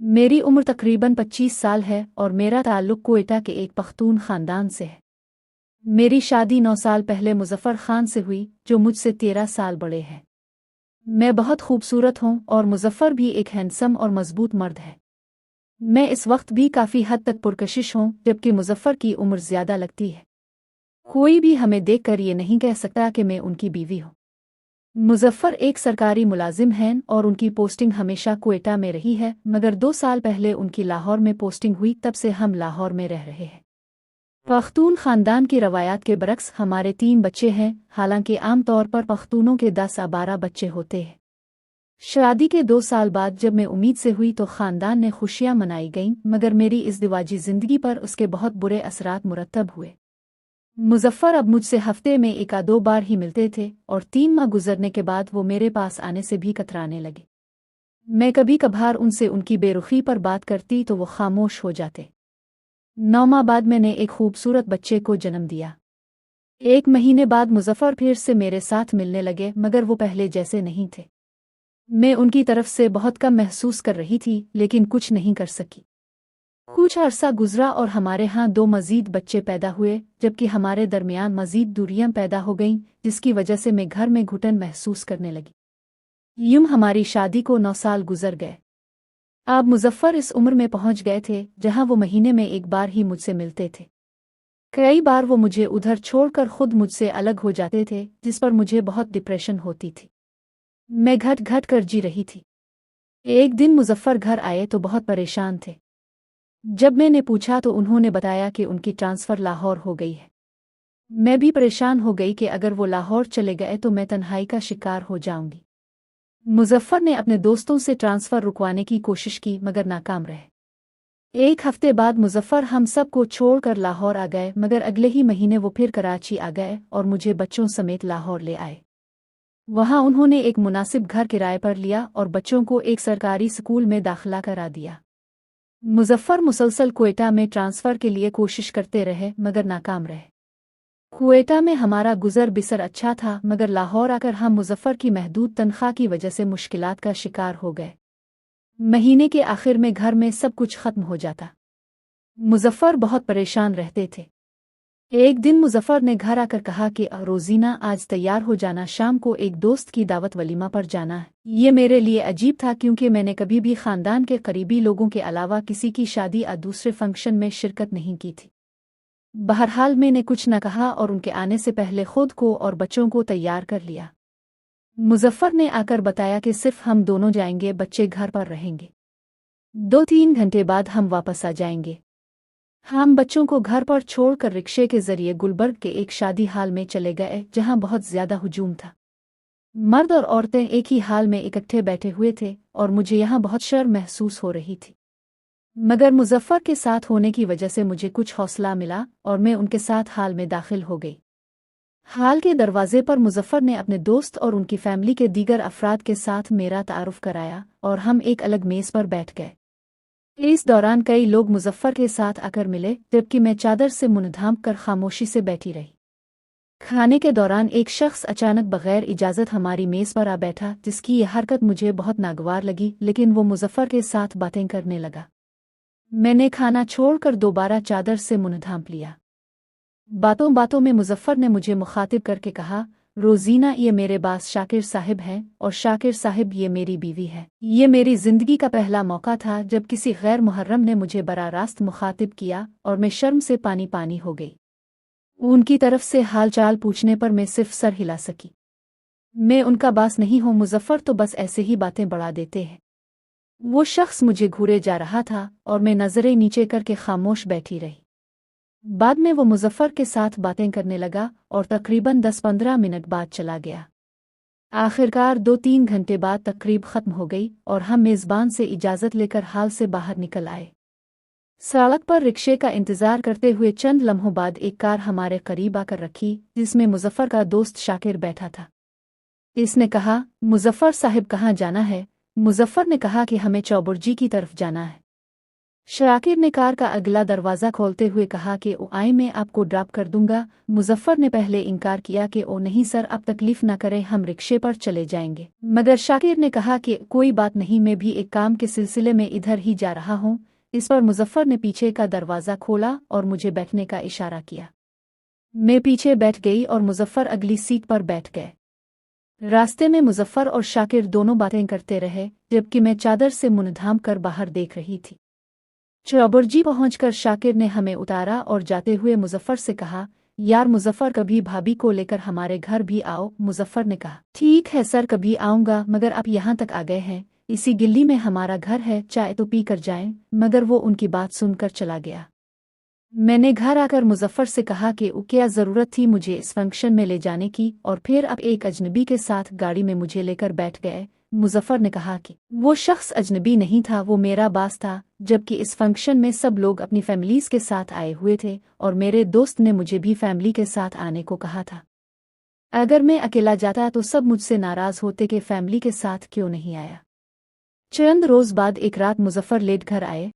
मेरी उम्र तकरीबन 25 साल है और मेरा ताल्लुक कोयटा के एक पख्तून ख़ानदान से है। मेरी शादी 9 साल पहले मुज़फ़्फ़र ख़ान से हुई, जो मुझसे 13 साल बड़े हैं। मैं बहुत खूबसूरत हूँ और मुज़फ़्फ़र भी एक हैंडसम और मज़बूत मर्द है। मैं इस वक्त भी काफ़ी हद तक पुरकशिश हूँ, जबकि मुज़फ़्फ़र की उम्र ज़्यादा लगती है। कोई भी हमें देखकर ये नहीं कह सकता कि मैं उनकी बीवी हूँ। मुज़फ़्फ़र एक सरकारी मुलाजिम हैं और उनकी पोस्टिंग हमेशा कोयटा में रही है, मगर 2 साल पहले उनकी लाहौर में पोस्टिंग हुई, तब से हम लाहौर में रह रहे हैं। पख्तून ख़ानदान की रवायात के बरक्स हमारे 3 बच्चे हैं, हालांकि आम तौर पर पख्तूनों के 10 या 12 बच्चे होते हैं। शादी के 2 साल बाद जब मैं उम्मीद से हुई तो ख़ानदान ने खुशियाँ मनाई गईं, मगर मेरी इज़दिवाजी ज़िंदगी पर उसके बहुत बुरे असरात मुरतब हुए। मुज़फ़्फ़र अब मुझसे हफ्ते में 1 या 2 बार ही मिलते थे और 3 माह गुजरने के बाद वो मेरे पास आने से भी कतराने लगे। मैं कभी कभार उनसे उनकी बेरुखी पर बात करती तो वो खामोश हो जाते। 9 माह बाद मैंने एक खूबसूरत बच्चे को जन्म दिया। 1 महीने बाद मुज़फ़्फ़र फिर से मेरे साथ मिलने लगे, मगर वो पहले जैसे नहीं थे। मैं उनकी तरफ से बहुत कम महसूस कर रही थी, लेकिन कुछ नहीं कर सकी। कुछ अरसा गुजरा और हमारे यहाँ 2 मज़ीद बच्चे पैदा हुए, जबकि हमारे दरमियान मज़ीद दूरियां पैदा हो गईं, जिसकी वजह से मैं घर में घुटन महसूस करने लगी। यूं हमारी शादी को 9 साल गुजर गए। अब मुज़फ़्फ़र इस उम्र में पहुंच गए थे जहां वो महीने में 1 बार ही मुझसे मिलते थे। कई बार वो मुझे उधर छोड़कर खुद मुझसे अलग हो जाते थे, जिस पर मुझे बहुत डिप्रेशन होती थी। मैं घट घट कर जी रही थी। एक दिन मुज़फ़्फ़र घर आए तो बहुत परेशान थे। जब मैंने पूछा तो उन्होंने बताया कि उनकी ट्रांसफ़र लाहौर हो गई है। मैं भी परेशान हो गई कि अगर वो लाहौर चले गए तो मैं तन्हाई का शिकार हो जाऊंगी। मुज़फ़्फ़र ने अपने दोस्तों से ट्रांसफ़र रुकवाने की कोशिश की, मगर नाकाम रहे। 1 हफ्ते बाद मुज़फ़्फ़र हम सब को छोड़कर लाहौर आ गए, मगर अगले ही महीने वो फिर कराची आ गए और मुझे बच्चों समेत लाहौर ले आए। वहाँ उन्होंने एक मुनासिब घर किराए पर लिया और बच्चों को एक सरकारी स्कूल में दाखिला करा दिया। मुज़फ़्फ़र मुसलसल कोयटा में ट्रांसफ़र के लिए कोशिश करते रहे, मगर नाकाम रहे। कोयटा में हमारा गुज़र बिसर अच्छा था, मगर लाहौर आकर हम मुज़फ़्फ़र की महदूद तनख्वाह की वजह से मुश्किलात का शिकार हो गए। महीने के आखिर में घर में सब कुछ ख़त्म हो जाता। मुज़फ़्फ़र बहुत परेशान रहते थे। एक दिन मुज़फ़्फ़र ने घर आकर कहा कि रोज़ीना आज तैयार हो जाना, शाम को एक दोस्त की दावत वलीमा पर जाना है। ये मेरे लिए अजीब था, क्योंकि मैंने कभी भी ख़ानदान के करीबी लोगों के अलावा किसी की शादी या दूसरे फंक्शन में शिरकत नहीं की थी। बहरहाल मैंने कुछ न कहा और उनके आने से पहले खुद को और बच्चों को तैयार कर लिया। मुज़फ़्फ़र ने आकर बताया कि सिर्फ हम दोनों जाएंगे, बच्चे घर पर रहेंगे। 2-3 घंटे बाद हम वापस आ जाएंगे। हम बच्चों को घर पर छोड़कर रिक्शे के जरिए गुलबर्ग के एक शादी हाल में चले गए, जहां बहुत ज्यादा हुजूम था। मर्द और औरतें एक ही हाल में इकट्ठे बैठे हुए थे और मुझे यहाँ बहुत शर्म महसूस हो रही थी। मगर मुज़फ़्फ़र के साथ होने की वजह से मुझे कुछ हौसला मिला और मैं उनके साथ हाल में दाखिल हो गई। हाल के दरवाजे पर मुज़फ़्फ़र ने अपने दोस्त और उनकी फैमिली के दीगर अफराद के साथ मेरा तारुफ कराया और हम एक अलग मेज़ पर बैठ गए। इस दौरान कई लोग मुज़फ़्फ़र के साथ आकर मिले, जबकि मैं चादर से मुँह ढाँप कर खामोशी से बैठी रही। खाने के दौरान एक शख्स अचानक बगैर इजाज़त हमारी मेज़ पर आ बैठा, जिसकी यह हरकत मुझे बहुत नागवार लगी, लेकिन वो मुज़फ़्फ़र के साथ बातें करने लगा। मैंने खाना छोड़कर दोबारा चादर से मुँह ढाँप लिया। बातों बातों में मुज़फ़्फ़र ने मुझे मुखातिब करके कहा, रोज़ीना, ये मेरे बास शाकिर साहिब हैं और शाकिर साहिब ये मेरी बीवी है। ये मेरी ज़िंदगी का पहला मौका था जब किसी गैर मुहर्रम ने मुझे बरा रास्त मुखातिब किया और मैं शर्म से पानी पानी हो गई। उनकी तरफ से हाल चाल पूछने पर मैं सिर्फ सर हिला सकी। मैं उनका बास नहीं हूँ, मुज़फ़्फ़र तो बस ऐसे ही बातें बढ़ा देते हैं। वो शख्स मुझे घूरे जा रहा था और मैं नज़रें नीचे करके खामोश बैठी रही। बाद में वो मुज़फ़्फ़र के साथ बातें करने लगा और तकरीबन 10-15 मिनट बाद चला गया। आखिरकार 2-3 घंटे बाद तकरीब ख़त्म हो गई और हम मेज़बान से इजाज़त लेकर हाल से बाहर निकल आए। सड़क पर रिक्शे का इंतज़ार करते हुए चंद लम्हों बाद एक कार हमारे करीब आकर रखी, जिसमें मुज़फ़्फ़र का दोस्त शाकिर बैठा था। इसने कहा, मुज़फ़्फ़र साहिब कहाँ जाना है? मुज़फ़्फ़र ने कहा कि हमें चौबुर्जी की तरफ जाना है। शाकिर ने कार का अगला दरवाज़ा खोलते हुए कहा कि ओ आए मैं आपको ड्रॉप कर दूंगा। मुजफ्फर ने पहले इनकार किया कि ओ नहीं सर, अब तकलीफ न करें, हम रिक्शे पर चले जाएंगे। मगर शाकिर ने कहा कि कोई बात नहीं, मैं भी एक काम के सिलसिले में इधर ही जा रहा हूँ। इस पर मुजफ्फर ने पीछे का दरवाज़ा खोला और मुझे बैठने का इशारा किया। मैं पीछे बैठ गई और मुजफ्फर अगली सीट पर बैठ गए। रास्ते में मुजफ्फर और शाकिर दोनों बातें करते रहे, जबकि मैं चादर से मुंह ढांप कर बाहर देख रही थी। चौबरजी पहुंचकर शाकिर ने हमें उतारा और जाते हुए मुजफ्फर से कहा, यार मुजफ्फर, कभी भाभी को लेकर हमारे घर भी आओ। मुजफ्फर ने कहा, ठीक है सर, कभी आऊंगा, मगर आप यहाँ तक आ गए हैं, इसी गिल्ली में हमारा घर है, चाय तो पी कर जाएं। मगर वो उनकी बात सुनकर चला गया। मैंने घर आकर मुजफ्फर से कहा कि क्या ज़रूरत थी मुझे इस फंक्शन में ले जाने की, और फिर अब एक अजनबी के साथ गाड़ी में मुझे लेकर बैठ गए। मुजफ्फर ने कहा कि वो शख्स अजनबी नहीं था, वो मेरा बास था, जबकि इस फंक्शन में सब लोग अपनी फैमिलीज़ के साथ आए हुए थे और मेरे दोस्त ने मुझे भी फैमिली के साथ आने को कहा था। अगर मैं अकेला जाता तो सब मुझसे नाराज़ होते कि फैमिली के साथ क्यों नहीं आया। चंद रोज़ बाद एक रात मुजफ्फर लेट घर आए